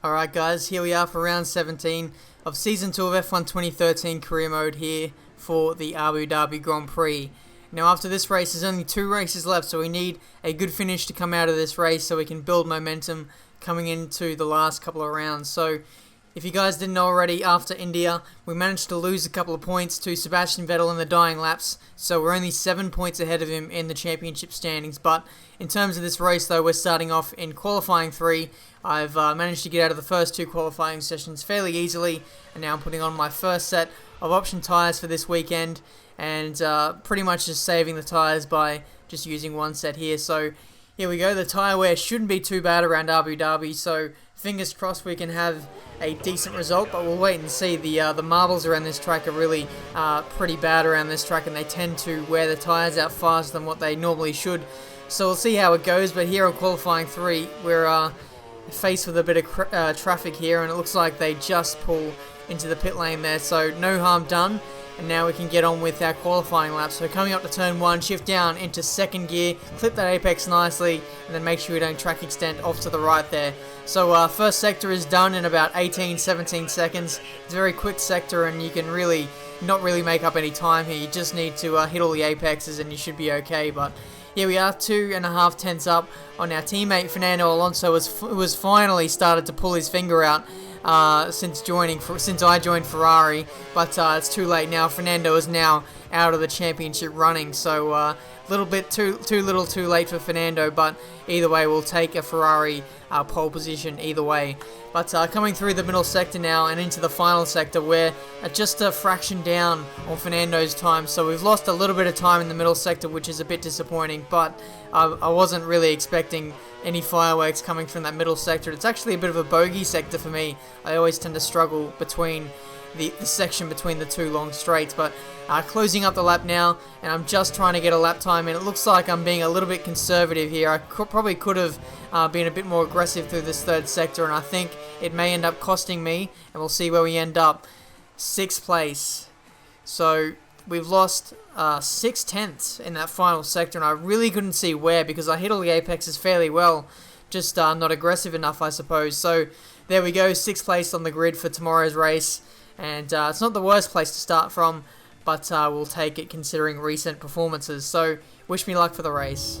Alright guys, here we are for round 17 of Season 2 of F1 2013 Career Mode here for the Abu Dhabi Grand Prix. Now after this race, there's only 2 races left, so we need a good finish to come out of this race so we can build momentum coming into the last couple of rounds. So if you guys didn't know already, after India, we managed to lose a couple of points to Sebastian Vettel in the dying laps, so we're only 7 points ahead of him in the championship standings. But in terms of this race though, we're starting off in qualifying 3. I've managed to get out of the first 2 qualifying sessions fairly easily, and now I'm putting on my first set of option tyres for this weekend, and pretty much just saving the tyres by just using one set here. So here we go, the tyre wear shouldn't be too bad around Abu Dhabi, so fingers crossed we can have a decent result, but we'll wait and see. The marbles around this track are really pretty bad around this track, and they tend to wear the tyres out faster than what they normally should. So we'll see how it goes, but here on qualifying 3, we're faced with a bit of traffic here, and it looks like they just pull into the pit lane there, so no harm done. And now we can get on with our qualifying lap. So coming up to turn 1, shift down into 2nd gear, clip that apex nicely, and then make sure we don't track extend off to the right there. So first sector is done in about 18-17 seconds. It's a very quick sector, and you can not really make up any time here. You just need to hit all the apexes and you should be okay. But here we are, 2.5 tenths up on our teammate Fernando Alonso, who has finally started to pull his finger out since I joined Ferrari, but it's too late now. Fernando is now out of the championship running, so a little bit too late for Fernando, but either way we'll take a Ferrari pole position either way. But coming through the middle sector now and into the final sector, we're just a fraction down on Fernando's time, so we've lost a little bit of time in the middle sector, which is a bit disappointing, but I wasn't really expecting any fireworks coming from that middle sector. It's actually a bit of a bogey sector for me. I always tend to struggle between the section between the 2 long straights, but closing up the lap now, and I'm just trying to get a lap time in. It looks like I'm being a little bit conservative here. I probably could have been a bit more aggressive through this 3rd sector, and I think it may end up costing me, and we'll see where we end up. 6th place. So we've lost 6 tenths in that final sector, and I really couldn't see where, because I hit all the apexes fairly well, just not aggressive enough, I suppose. So there we go, 6th place on the grid for tomorrow's race, and it's not the worst place to start from, but we'll take it considering recent performances. So wish me luck for the race.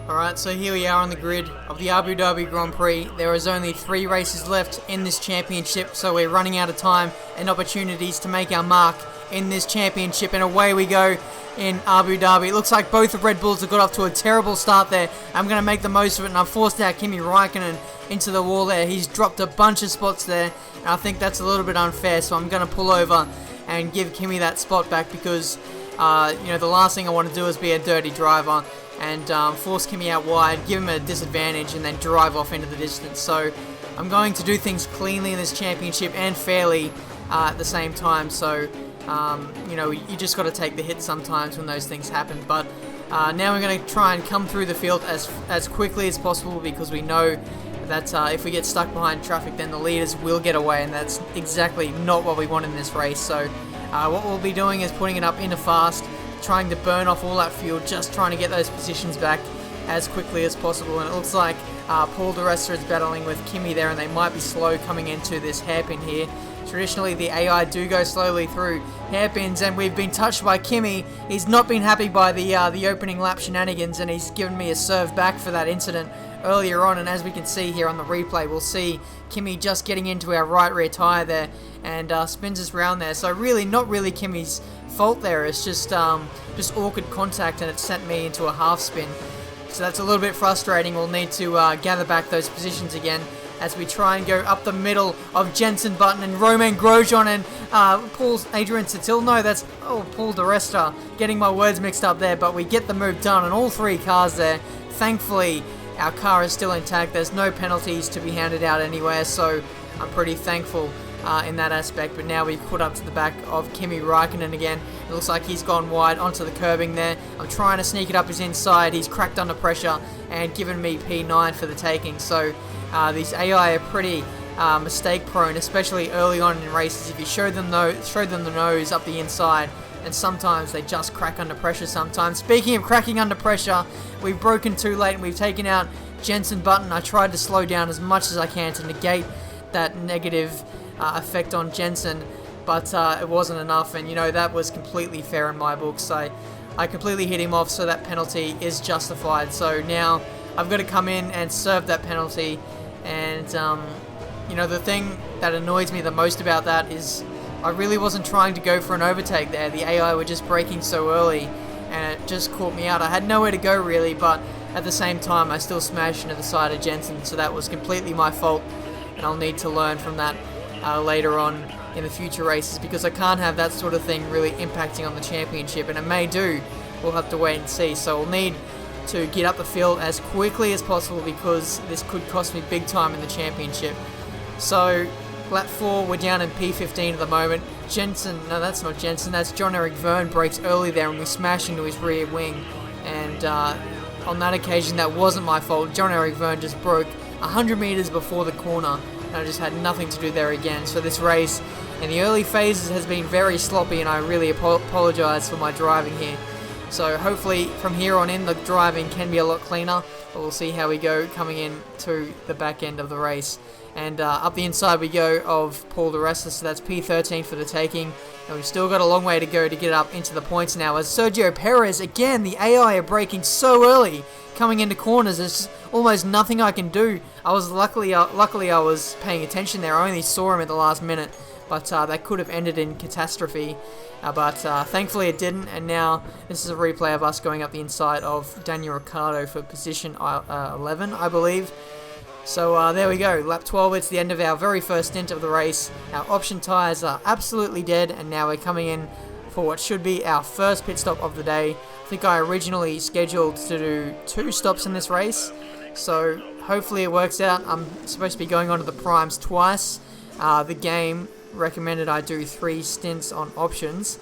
Alright, so here we are on the grid of the Abu Dhabi Grand Prix. There is only 3 races left in this championship, so we're running out of time and opportunities to make our mark in this championship, and away we go in Abu Dhabi. It looks like both the Red Bulls have got off to a terrible start there. I'm going to make the most of it, and I've forced out Kimi Räikkönen into the wall there. He's dropped a bunch of spots there, and I think that's a little bit unfair, so I'm going to pull over and give Kimi that spot back, because the last thing I want to do is be a dirty driver and force Kimi out wide, give him a disadvantage, and then drive off into the distance. So I'm going to do things cleanly in this championship and fairly at the same time. So you just got to take the hit sometimes when those things happen. But now we're going to try and come through the field as quickly as possible, because we know that if we get stuck behind traffic, then the leaders will get away, and that's exactly not what we want in this race. So what we'll be doing is putting it up into fast, trying to burn off all that fuel, just trying to get those positions back as quickly as possible. And it looks like Paul di Resta is battling with Kimi there, and they might be slow coming into this hairpin here. Traditionally, the AI do go slowly through hairpins, and we've been touched by Kimi. He's not been happy by the opening lap shenanigans, and he's given me a serve back for that incident earlier on. And as we can see here on the replay, we'll see Kimi just getting into our right rear tyre there and spins us round there. So really, not really Kimi's fault there. It's just awkward contact, and it sent me into a half spin. So that's a little bit frustrating. We'll need to gather back those positions again as we try and go up the middle of Jenson Button and Romain Grosjean and Adrian Sutil. No, that's Paul di Resta. Getting my words mixed up there, but we get the move done on all 3 cars there. Thankfully, our car is still intact. There's no penalties to be handed out anywhere, so I'm pretty thankful in that aspect. But now we've put up to the back of Kimi Räikkönen again. It looks like he's gone wide onto the curbing there. I'm trying to sneak it up his inside. He's cracked under pressure and given me P9 for the taking. So these AI are pretty mistake prone, especially early on in races. If you show them the nose up the inside, and sometimes they just crack under pressure sometimes. Speaking of cracking under pressure, we've broken too late and we've taken out Jenson Button. I tried to slow down as much as I can to negate that negative effect on Jenson, but it wasn't enough, and that was completely fair in my books. I completely hit him off, so that penalty is justified. So now I've got to come in and serve that penalty, and the thing that annoys me the most about that is I really wasn't trying to go for an overtake there. The AI were just braking so early, and it just caught me out. I had nowhere to go really, but at the same time I still smashed into the side of Jenson, so that was completely my fault, and I'll need to learn from that later on in the future races, because I can't have that sort of thing really impacting on the championship, and it may do. We'll have to wait and see. So we'll need to get up the field as quickly as possible, because this could cost me big time in the championship. So lap 4, we're down in P15 at the moment. No, that's not Jenson, that's John-Eric Verne breaks early there and we smash into his rear wing, and on that occasion that wasn't my fault. John-Eric Verne just broke 100 meters before the corner, and I just had nothing to do there again. So this race in the early phases has been very sloppy, and I really apologize for my driving here. So hopefully from here on in the driving can be a lot cleaner, but we'll see how we go coming in to the back end of the race. And up the inside we go of Paul di Resta, so that's P13 for the taking, and we've still got a long way to go to get up into the points now, as Sergio Perez, again, the AI are braking so early coming into corners. There's almost nothing I can do. Luckily I was paying attention there. I only saw him at the last minute, but that could have ended in catastrophe, but thankfully it didn't. And now this is a replay of us going up the inside of Daniel Ricciardo for position 11, I believe. So there we go, lap 12, it's the end of our very first stint of the race. Our option tyres are absolutely dead, and now we're coming in for what should be our first pit stop of the day. I think I originally scheduled to do 2 stops in this race, so hopefully it works out. I'm supposed to be going on to the primes twice. The game recommended I do 3 stints on options,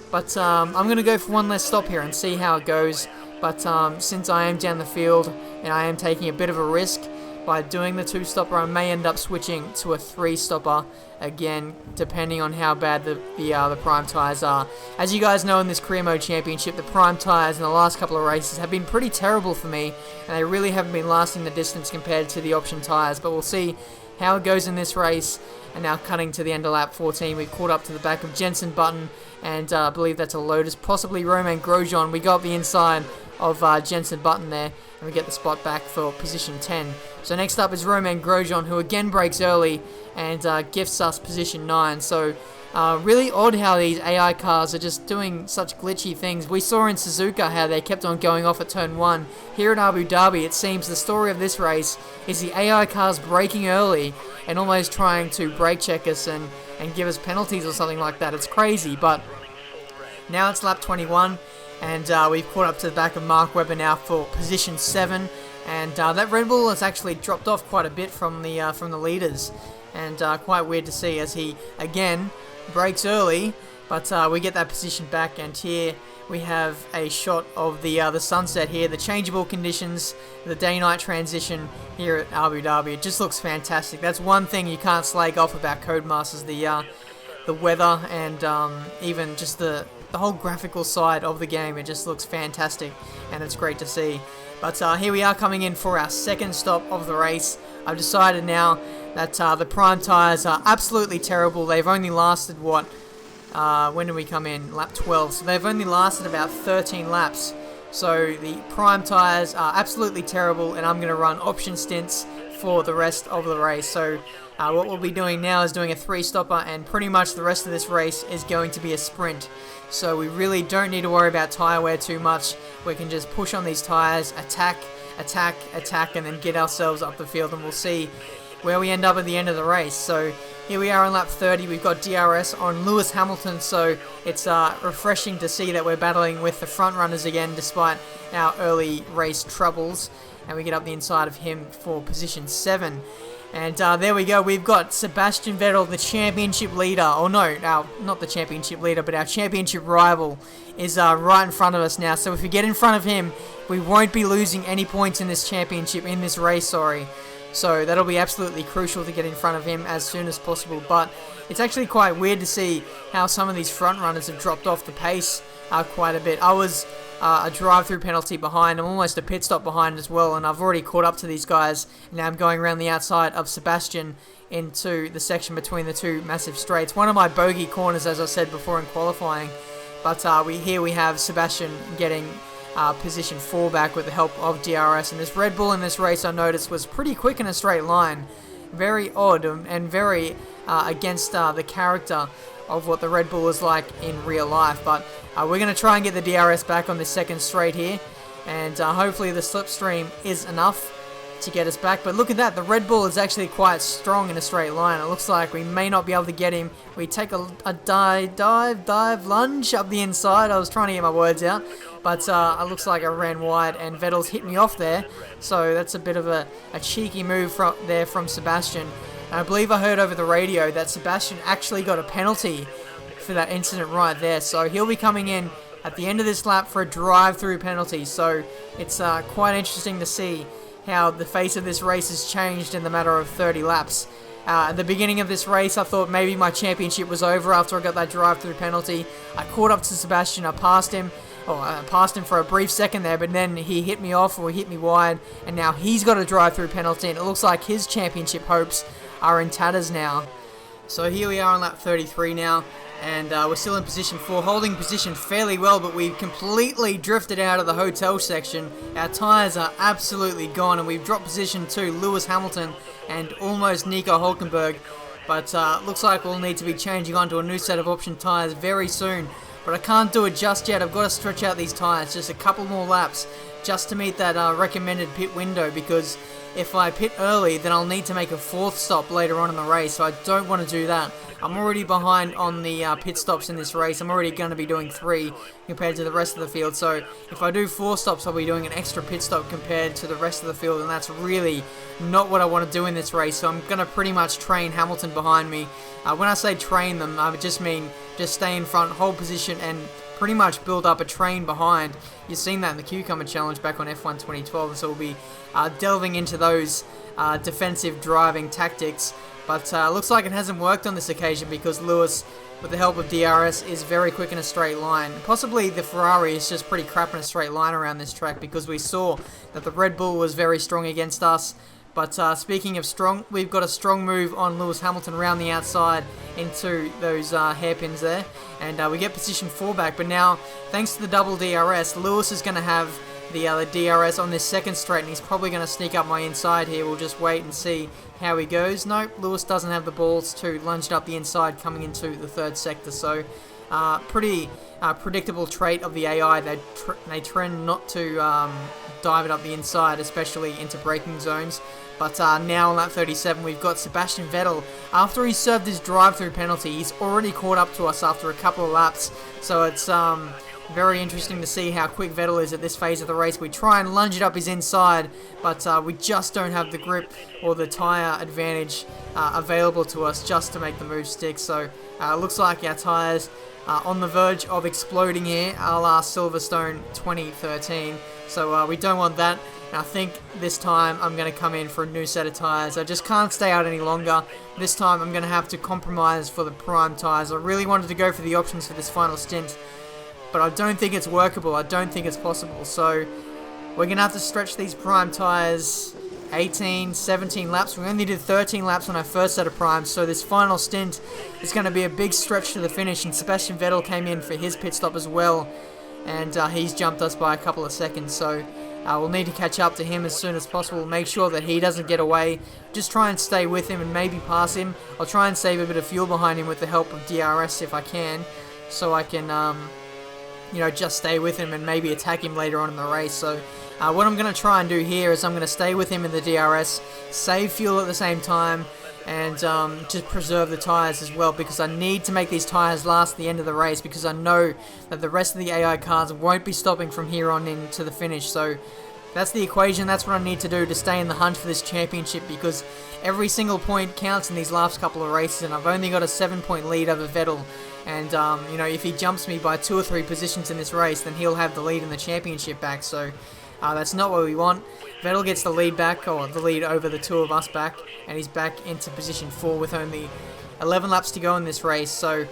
but I'm going to go for one less stop here and see how it goes. But since I am down the field and I am taking a bit of a risk, by doing the 2-stopper, I may end up switching to a 3-stopper again, depending on how bad the prime tyres are. As you guys know, in this career mode championship, the prime tyres in the last couple of races have been pretty terrible for me, and they really haven't been lasting the distance compared to the option tyres. But we'll see how it goes in this race. And now cutting to the end of lap 14, we've caught up to the back of Jenson Button, and I believe that's a Lotus, possibly Romain Grosjean. We got the inside of Jenson Button there, and we get the spot back for position 10. So next up is Romain Grosjean, who again breaks early and gifts us position 9. So really odd how these AI cars are just doing such glitchy things. We saw in Suzuka how they kept on going off at turn 1. Here at Abu Dhabi, it seems the story of this race is the AI cars braking early and almost trying to brake check us and give us penalties or something like that. It's crazy, but now it's lap 21. And we've caught up to the back of Mark Webber now for position 7, and that Red Bull has actually dropped off quite a bit from the leaders, and quite weird to see as he again brakes early, but we get that position back. And here we have a shot of the sunset here, the changeable conditions, the day-night transition here at Abu Dhabi. It just looks fantastic. That's one thing you can't slag off about Codemasters, the weather, and even just the whole graphical side of the game. It just looks fantastic, and it's great to see. But here we are coming in for our second stop of the race. I've decided now that the prime tyres are absolutely terrible. They've only lasted what? When did we come in? Lap 12. So they've only lasted about 13 laps. So the prime tyres are absolutely terrible, and I'm going to run option stints for the rest of the race. So what we'll be doing now is doing a 3-stopper, and pretty much the rest of this race is going to be a sprint. So we really don't need to worry about tyre wear too much. We can just push on these tyres, attack, and then get ourselves up the field, and we'll see where we end up at the end of the race. So here we are on lap 30. We've got DRS on Lewis Hamilton, so it's refreshing to see that we're battling with the front runners again despite our early race troubles, and we get up the inside of him for position 7. And there we go, we've got Sebastian Vettel, the championship leader, or no, not the championship leader, but our championship rival is right in front of us now. So if we get in front of him, we won't be losing any points in this championship, in this race, sorry. So that'll be absolutely crucial to get in front of him as soon as possible. But it's actually quite weird to see how some of these front runners have dropped off the pace quite a bit. I was a drive-through penalty behind. I'm almost a pit stop behind as well, and I've already caught up to these guys. Now I'm going around the outside of Sebastian into the section between the two massive straights. One of my bogey corners, as I said before in qualifying. But here we have Sebastian getting position 4 back with the help of DRS. And this Red Bull in this race, I noticed, was pretty quick in a straight line. Very odd and very against the character of what the Red Bull is like in real life. But we're going to try and get the DRS back on this second straight here, and hopefully the slipstream is enough to get us back. But look at that, the Red Bull is actually quite strong in a straight line. It looks like we may not be able to get him. We take a dive lunge up the inside. I was trying to get my words out, but it looks like I ran wide and Vettel's hit me off there. So that's a bit of a cheeky move from Sebastian. And I believe I heard over the radio that Sebastian actually got a penalty for that incident right there. So he'll be coming in at the end of this lap for a drive-through penalty. So it's quite interesting to see how the face of this race has changed in the matter of 30 laps. At the beginning of this race, I thought maybe my championship was over after I got that drive-through penalty. I caught up to Sebastian, I passed him for a brief second there, but then he hit me off or hit me wide, and now he's got a drive-through penalty, and it looks like his championship hopes are in tatters now. So here we are on lap 33 now, and we're still in position 4, holding position fairly well, but we've completely drifted out of the hotel section. Our tyres are absolutely gone, and we've dropped position to Lewis Hamilton and almost Nico Hulkenberg. But looks like we'll need to be changing onto a new set of option tyres very soon. But I can't do it just yet. I've got to stretch out these tyres just a couple more laps just to meet that recommended pit window, because if I pit early, then I'll need to make a 4th stop later on in the race, so I don't want to do that. I'm already behind on the pit stops in this race. I'm already going to be doing 3 compared to the rest of the field, so if I do 4 stops, I'll be doing an extra pit stop compared to the rest of the field, and that's really not what I want to do in this race. So I'm going to pretty much train Hamilton behind me. When I say train them, I just mean just stay in front, hold position, and pretty much build up a train behind. You've seen that in the Cucumber Challenge back on F1 2012, so we'll be delving into those defensive driving tactics. But looks like it hasn't worked on this occasion, because Lewis, with the help of DRS, is very quick in a straight line. Possibly the Ferrari is just pretty crap in a straight line around this track, because we saw that the Red Bull was very strong against us. But speaking of strong, we've got a strong move on Lewis Hamilton around the outside into those hairpins there. And we get position 4 back. But now, thanks to the double DRS, Lewis is going to have the DRS on this second straight, and he's probably going to sneak up my inside here. We'll just wait and see how he goes. Nope, Lewis doesn't have the balls to lunge it up the inside coming into the 3rd sector. So pretty predictable trait of the AI. They trend not to dive it up the inside, especially into braking zones. But now on lap 37, we've got Sebastian Vettel. After he served his drive-through penalty, he's already caught up to us after a couple of laps. So it's very interesting to see how quick Vettel is at this phase of the race. We try and lunge it up his inside, but we just don't have the grip or the tyre advantage available to us just to make the move stick. So looks like our tyres are on the verge of exploding here, a la Silverstone 2013. So we don't want that. And I think this time I'm going to come in for a new set of tyres. I just can't stay out any longer. This time I'm going to have to compromise for the prime tyres. I really wanted to go for the options for this final stint, but I don't think it's workable. I don't think it's possible. So we're going to have to stretch these prime tyres 18, 17 laps. We only did 13 laps on our first set of primes, so this final stint is going to be a big stretch to the finish. And Sebastian Vettel came in for his pit stop as well, and he's jumped us by a couple of seconds. So we'll need to catch up to him as soon as possible, make sure that he doesn't get away. Just try and stay with him and maybe pass him. I'll try and save a bit of fuel behind him with the help of DRS if I can, so I can just stay with him and maybe attack him later on in the race. So what I'm going to try and do here is I'm going to stay with him in the DRS, save fuel at the same time, and just preserve the tyres as well, because I need to make these tyres last at the end of the race, because I know that the rest of the AI cars won't be stopping from here on in to the finish. So That's the equation. That's what I need to do to stay in the hunt for this championship, because every single point counts in these last couple of races, and I've only got a 7-point lead over Vettel. And, you know, if he jumps me by 2 or 3 positions in this race, then he'll have the lead in the championship back. So that's not what we want. Vettel gets the lead back, or the lead over the 2 of us back, and he's back into position 4 with only 11 laps to go in this race. So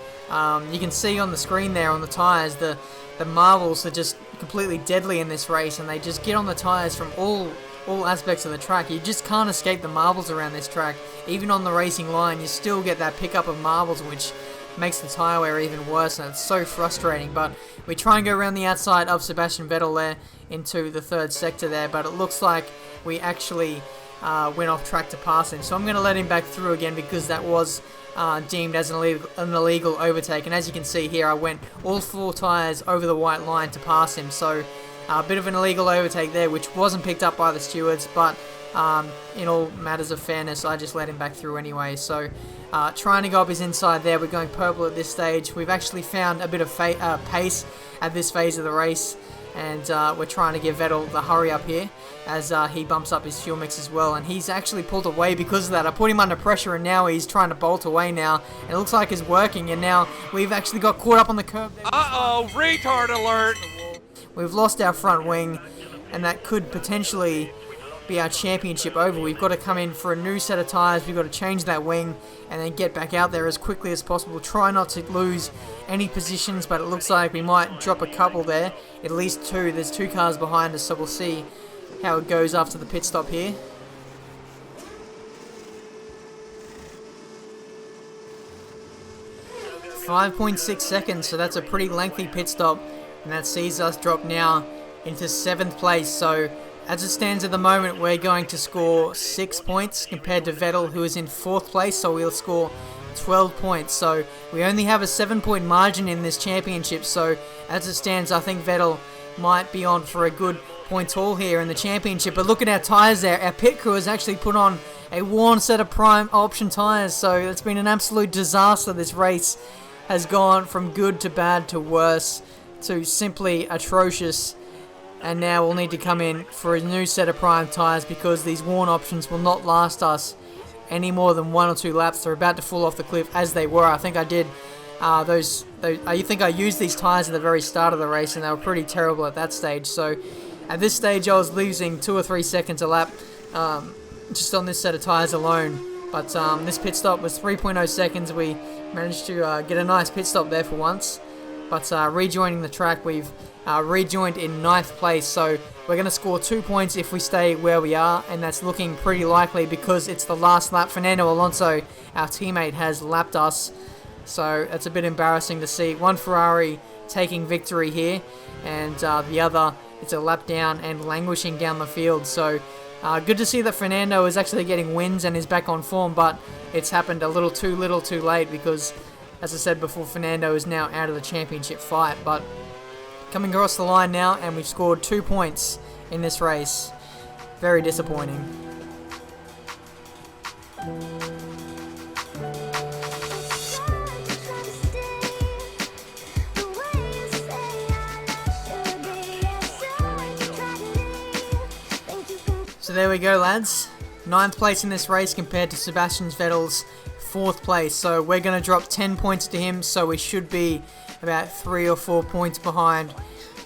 you can see on the screen there on the tyres, the marbles are just completely deadly in this race, and they just get on the tyres from all aspects of the track. You just can't escape the marbles around this track. Even on the racing line, you still get that pickup of marbles, which makes the tyre wear even worse, and it's so frustrating. But we try and go around the outside of Sebastian Vettel there into the 3rd sector there, but it looks like we actually went off track to pass him. So I'm going to let him back through again, because that was deemed as an illegal overtake. And as you can see here, I went all 4 tyres over the white line to pass him. So a bit of an illegal overtake there, which wasn't picked up by the stewards, but in all matters of fairness, I just let him back through anyway. So trying to go up his inside there. We're going purple at this stage. We've actually found a bit of pace at this phase of the race, and we're trying to give Vettel the hurry up here as he bumps up his fuel mix as well. And he's actually pulled away because of that. I put him under pressure, and now he's trying to bolt away now. And it looks like it's working, and now we've actually got caught up on the curb there. Uh-oh, retard alert! We've lost our front wing, and that could potentially be our championship over. We've got to come in for a new set of tyres. We've got to change that wing and then get back out there as quickly as possible. Try not to lose any positions, but it looks like we might drop a couple there. At least 2. There's 2 cars behind us, so we'll see how it goes after the pit stop here. .6 seconds, so that's a pretty lengthy pit stop, and that sees us drop now into 7th place. So as it stands at the moment, we're going to score 6 points compared to Vettel, who is in 4th place, so we'll score 12 points. So we only have a 7-point margin in this championship, so as it stands, I think Vettel might be on for a good points haul here in the championship. But look at our tyres there. Our pit crew has actually put on a worn set of prime option tyres, so it's been an absolute disaster. This race has gone from good to bad to worse to simply atrocious. And now we'll need to come in for a new set of prime tyres, because these worn options will not last us any more than 1 or 2 laps. They're about to fall off the cliff as they were. I think I did I think I used these tyres at the very start of the race, and they were pretty terrible at that stage. So at this stage, I was losing 2 or 3 seconds a lap just on this set of tyres alone. But this pit stop was 3.0 seconds. We managed to get a nice pit stop there for once. But rejoining the track, we've rejoined in 9th place, so we're going to score 2 points if we stay where we are, and that's looking pretty likely because it's the last lap. Fernando Alonso, our teammate, has lapped us, so it's a bit embarrassing to see one Ferrari taking victory here, and the other, it's a lap down and languishing down the field. So good to see that Fernando is actually getting wins and is back on form, but it's happened a little too late, because as I said before, Fernando is now out of the championship fight. But coming across the line now, and we've scored 2 points in this race. Very disappointing. So there we go, lads. 9th place in this race compared to Sebastian Vettel's 4th place. So we're going to drop 10 points to him, so we should be about 3 or 4 points behind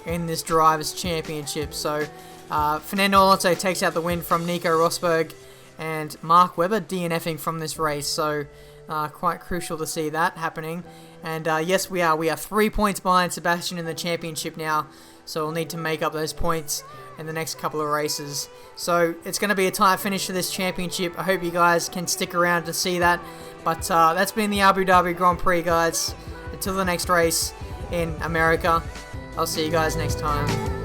in this Drivers' Championship. So Fernando Alonso takes out the win from Nico Rosberg, and Mark Webber DNFing from this race. So quite crucial to see that happening. And yes, we are 3 points behind Sebastian in the championship now, so we'll need to make up those points in the next couple of races. So it's going to be a tight finish for this championship. I hope you guys can stick around to see that. But that's been the Abu Dhabi Grand Prix, guys. Until the next race in America, I'll see you guys next time.